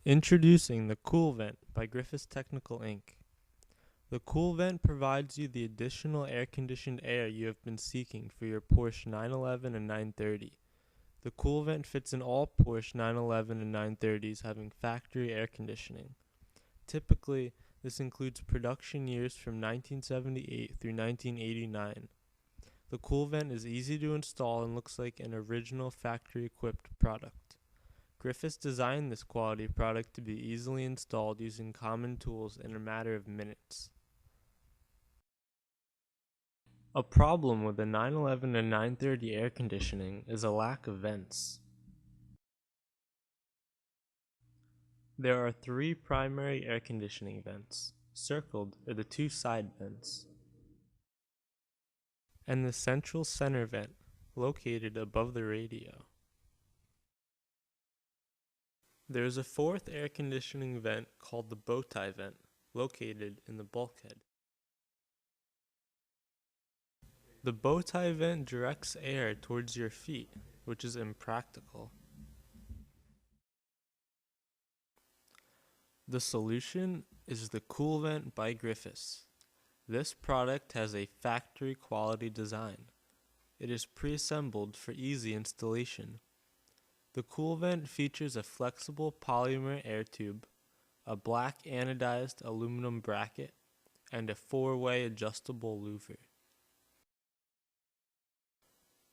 Introducing the Kuehl Vent by Griffiths Technical Inc. The Kuehl Vent provides you the additional air-conditioned air you have been seeking for your Porsche 911 and 930. The Kuehl Vent fits in all Porsche 911 and 930s having factory air conditioning. Typically, this includes production years from 1978 through 1989. The Kuehl Vent is easy to install and looks like an original factory-equipped product. Griffiths designed this quality product to be easily installed using common tools in a matter of minutes. A problem with the 911 and 930 air conditioning is a lack of vents. There are three primary air conditioning vents. Circled are the two side vents, and the central center vent, located above the radio. There is a fourth air conditioning vent called the bow tie vent, located in the bulkhead. The bow tie vent directs air towards your feet, which is impractical. The solution is the Kuehl Vent by Griffiths. This product has a factory quality design. It is pre-assembled for easy installation. The Kuehl Vent features a flexible polymer air tube, a black anodized aluminum bracket, and a 4-way adjustable louver.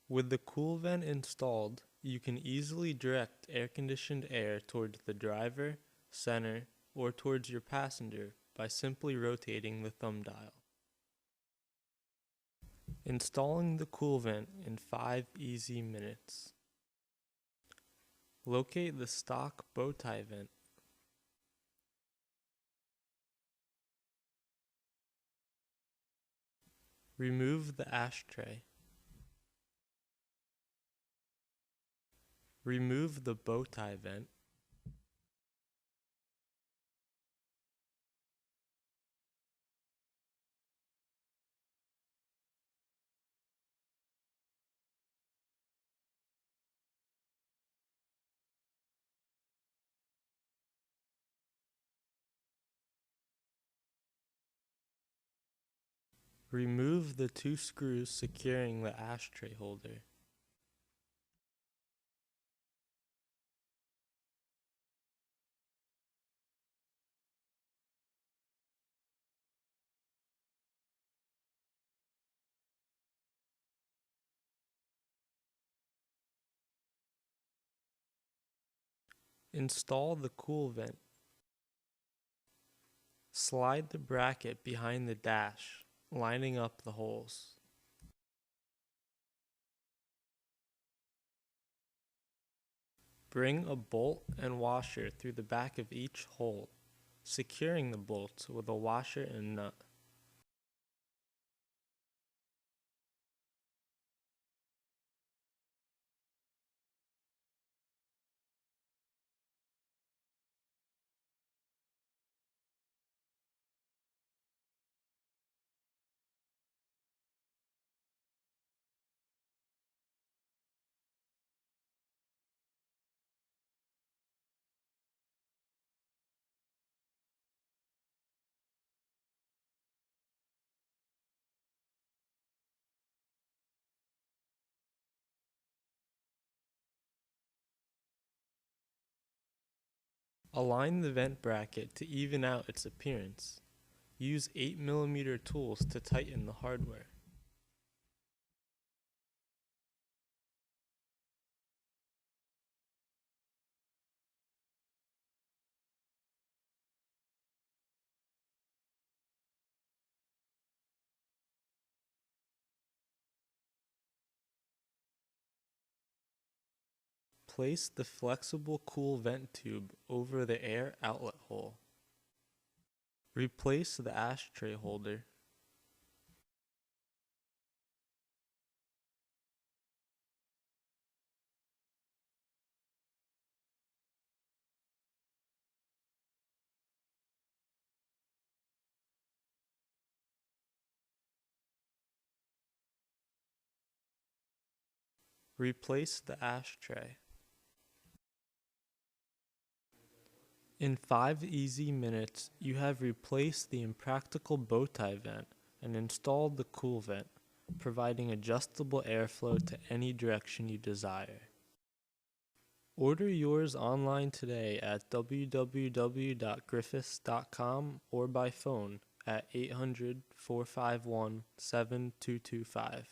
With the Kuehl Vent installed, you can easily direct air-conditioned air towards the driver, center, or towards your passenger by simply rotating the thumb dial. Installing the Kuehl Vent in 5 easy minutes. Locate the stock bow tie vent. Remove the ashtray. Remove the bow tie vent. Remove the two screws securing the ashtray holder. Install the Kuehl Vent. Slide the bracket behind the dash, lining up the holes. Bring a bolt and washer through the back of each hole, securing the bolts with a washer and nut. Align the vent bracket to even out its appearance. Use 8mm tools to tighten the hardware. Place the flexible Kuehl Vent tube over the air outlet hole. Replace the ashtray holder. Replace the ashtray. In 5 easy minutes, you have replaced the impractical bow tie vent and installed the Kuehl Vent, providing adjustable airflow to any direction you desire. Order yours online today at www.griffiths.com or by phone at 800-451-7225.